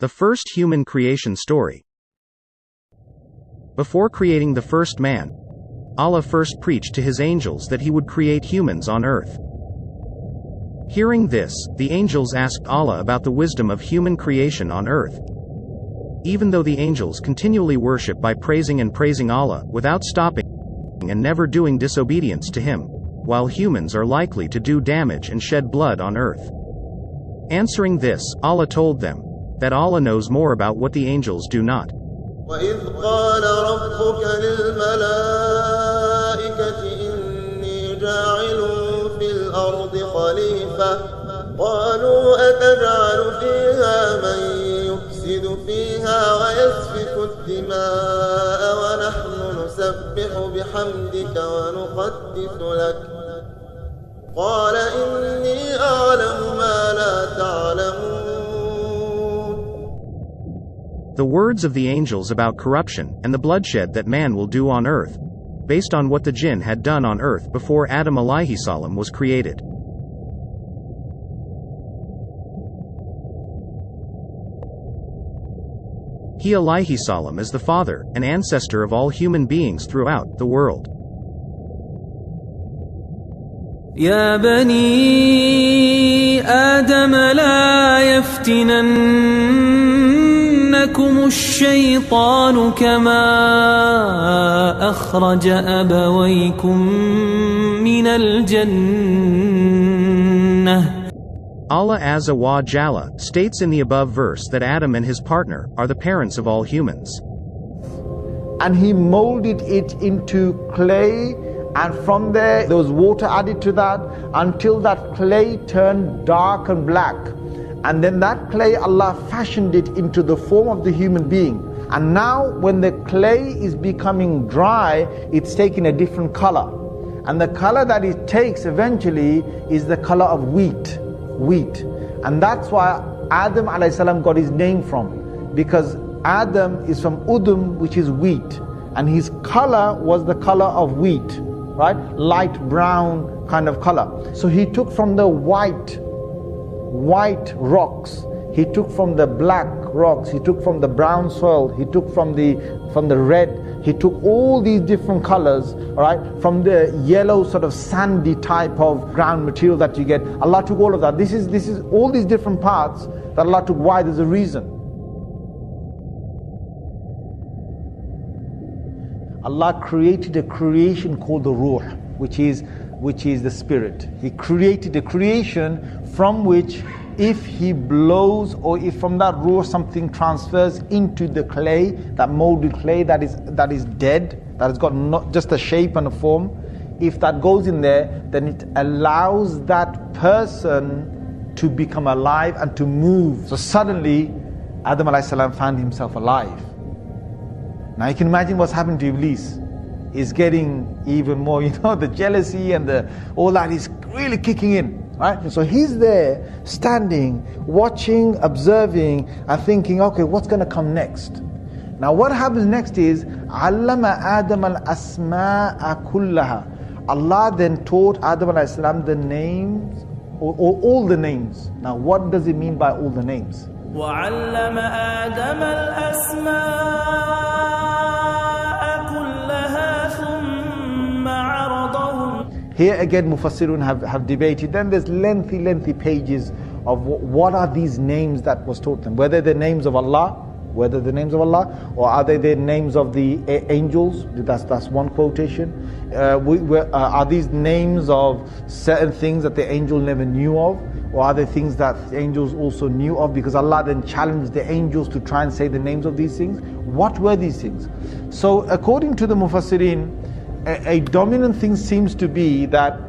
The first human creation story. Before creating the first man, Allah first preached to his angels that he would create humans on earth. Hearing this, the angels asked Allah about the wisdom of human creation on earth. Even though the angels continually worship by praising Allah without stopping and never doing disobedience to him, while humans are likely to do damage and shed blood on earth. Answering this, Allah told them that Allah knows more about what the angels do not. وَإِذْ قَالَ رَبُّكَ لِلْمَلَائِكَةِ إِنِّي جَاعِلٌ فِي الْأَرْضِ خَلِيفَةً قَالُوا أَتَجْعَلُ فِيهَا مَن يُفْسِدُ فِيهَا وَيَسْفِكُ الدِّمَاءَ وَنَحْنُ نُسَبِّحُ بِحَمْدِكَ وَنُقَدِّسُ لَكَ قَالَ إِنِّي أَعْلَمُ مَا لَا تَعْلَمُونَ. The words of the angels about corruption and the bloodshed that man will do on earth, based on what the jinn had done on earth before Adam alayhi salam was created. He alayhi salam is the father and ancestor of all human beings throughout the world. يا بني آدم لا يفتننكم الشيطان كما أخرج أبويكم من الجنة. Allah Azza wa Jalla states in the above verse that Adam and his partner are the parents of all humans. And he molded it into clay, and from there was water added to that until that clay turned dark and black. And then that clay, Allah fashioned it into the form of the human being. And now when the clay is becoming dry, it's taking a different color. And the color that it takes eventually is the color of wheat. And that's why Adam alayhi salam got his name from, because Adam is from udum, which is wheat, and his color was the color of wheat, right? Light brown kind of color. So he took from the white rocks, he took from the black rocks, he took from the brown soil, he took from the red, he took all these different colors, right? From the yellow sort of sandy type of ground material that you get. Allah took all of that. This is all these different parts that Allah took. Why? There's a reason. Allah created a creation called the ruh, which is the spirit. He created a creation from which, if he blows, or if from that ruh something transfers into the clay, that molded clay that is dead, that has got not just a shape and a form, if that goes in there, then it allows that person to become alive and to move. So suddenly Adam alayhi salam found himself alive. Now you can imagine what's happened to Iblis. He's getting even more, the jealousy and all that is really kicking in. Right? So he's there, standing, watching, observing, and thinking, okay, what's going to come next? Now what happens next is, عَلَّمَ آدَمَ الْأَسْمَاءَ كُلَّهَا. Allah then taught Adam alayhi salam the names, or all the names. Now what does it mean by all the names? وَعَلَّمَ آدَمَ الْأَسْمَاءَ كُلَّهَا ثُمَّ عَرَضَهُمْ. Here again Mufassirun have debated. Then there's lengthy pages of what are these names that was taught them. Whether they're names of Allah, or are they the names of the angels? That's one quotation. Are these names of certain things that the angel never knew of? Or are they things that the angels also knew of? Because Allah then challenged the angels to try and say the names of these things. What were these things? So according to the Mufassirin, a dominant thing seems to be that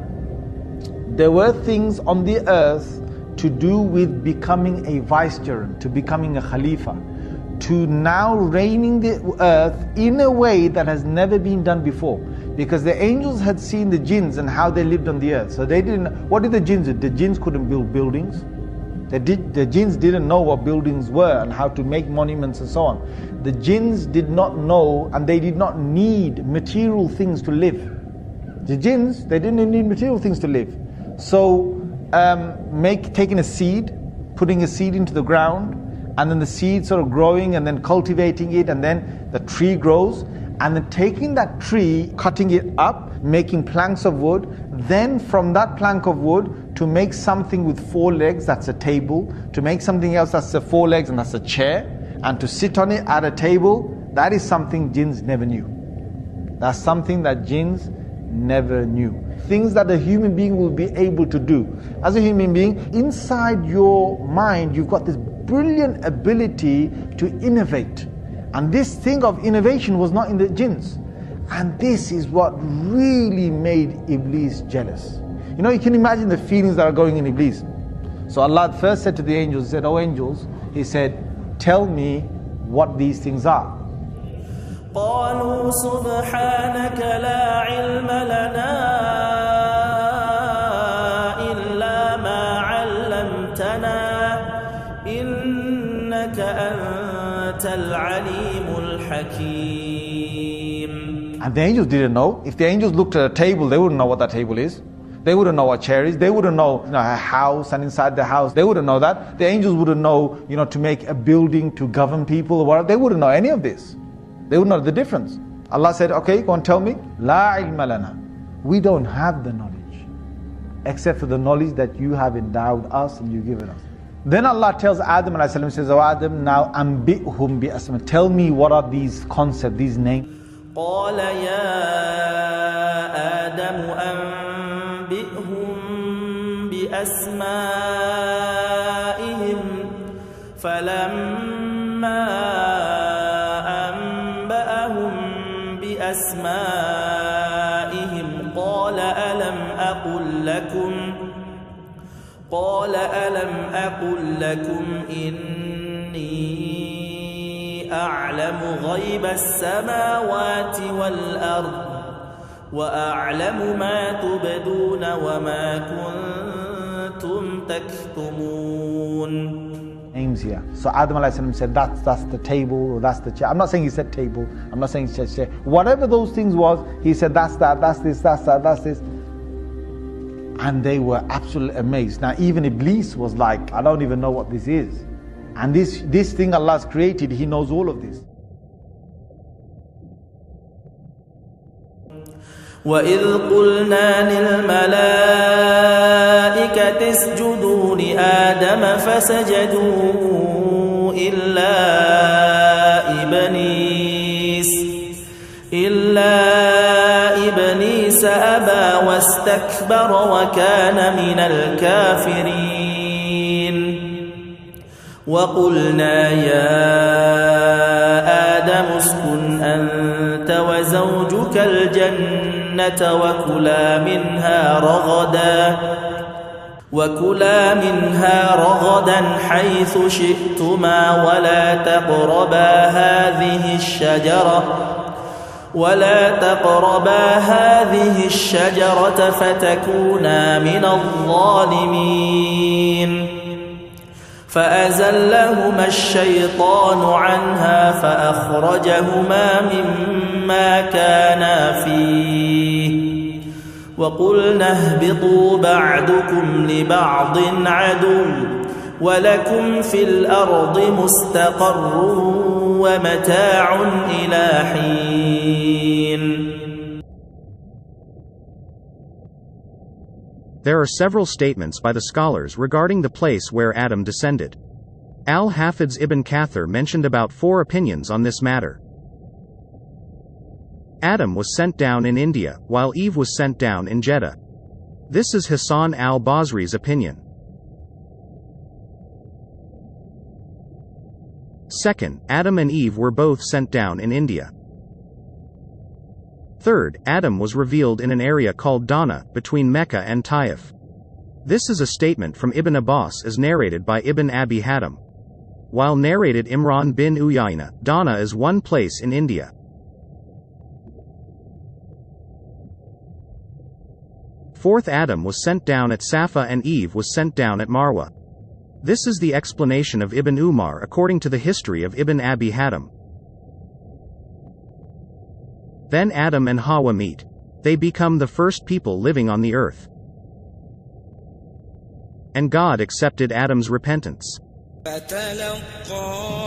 there were things on the earth to do with becoming a vicegerent, to becoming a khalifa, to now reigning the earth in a way that has never been done before. Because the angels had seen the jinns and how they lived on the earth. So they didn't. What did the jinns do? The jinns couldn't build buildings. The jinns didn't know what buildings were and how to make monuments and so on. The jinns did not know, and they did not need material things to live. The jinns, they didn't need material things to live. So taking a seed, putting a seed into the ground, and then the seed sort of growing and then cultivating it, and then the tree grows, and then taking that tree, cutting it up, making planks of wood, then from that plank of wood to make something with 4 legs, that's a table, to make something else that's 4 legs and that's a chair, and to sit on it at a table, that is something jinns never knew. That's something that jinns never knew. Things that a human being will be able to do. As a human being, inside your mind, you've got this brilliant ability to innovate. And this thing of innovation was not in the jinns. And this is what really made Iblis jealous. You know, you can imagine the feelings that are going in Iblis. So Allah first said to the angels, He said, "Oh angels," He said, "tell me what these things are." قالوا سبحانك لا علم لنا إلا ما علمتنا إنك أنت العليم الحكيم. And the angels didn't know. If the angels looked at a table, they wouldn't know what that table is. They wouldn't know what chair is. They wouldn't know, a house, and inside the house, they wouldn't know that. The angels wouldn't know, to make a building to govern people or whatever. They wouldn't know any of this. They would know the difference. Allah said, okay, go and tell me. La ilma lana. We don't have the knowledge, except for the knowledge that you have endowed us and you've given us. Then Allah tells Adam, He says, "Oh Adam, now ambihum bi asma." Tell me what are these concepts, these names. قال يا آدم أنبئهم بأسمائهم فلما أنبأهم بأسمائهم قال ألم أقل لكم إني أعلم غيب السماوات والأرض وأعلم ما تبدون وما كنتم تكتمون. Names here. So Adam ﷺ said that's the table, or that's the chair. I'm not saying he said table, I'm not saying he said chair. Whatever those things was, he said that's that, that's this, that's that, that's this. And they were absolutely amazed. Now even Iblis was like, I don't even know what this is. And this thing Allah's created, He knows all of this. وَإِذْ قُلْنَا لِلْمَلَائِكَةِ اسْجُدُوا لِآدَمَ فَسَجَدُوا إِلَّا إِبْلِيسَ أَبَى وَاسْتَكْبَرَ وَكَانَ مِنَ الْكَافِرِينَ وَقُلْنَا يَا آدَمُ اسْكُنْ أَنْتَ وَزَوْجُكَ الْجَنَّةَ وكلا منها رغدا حيث شئتما ولا تقربا هذه الشجرة فتكونا من الظالمين فأزلهما الشيطان عنها فأخرجهما مما كانا فيه وقلنا اهبطوا بعضكم لبعض عدو ولكم في الأرض مستقر ومتاع إلى حين. There are several statements by the scholars regarding the place where Adam descended. Al-Hafiz ibn Kathir mentioned about 4 opinions on this matter. Adam was sent down in India, while Eve was sent down in Jeddah. This is Hassan al-Basri's opinion. Second, Adam and Eve were both sent down in India. Third, Adam was revealed in an area called Dana, between Mecca and Taif. This is a statement from Ibn Abbas as narrated by Ibn Abi Hatim. While narrated Imran bin Uyayna, Dana is one place in India. Fourth, Adam was sent down at Safa and Eve was sent down at Marwa. This is the explanation of Ibn Umar according to the history of Ibn Abi Hatim. Then Adam and Hawa meet. They become the first people living on the earth. And God accepted Adam's repentance. فتلقى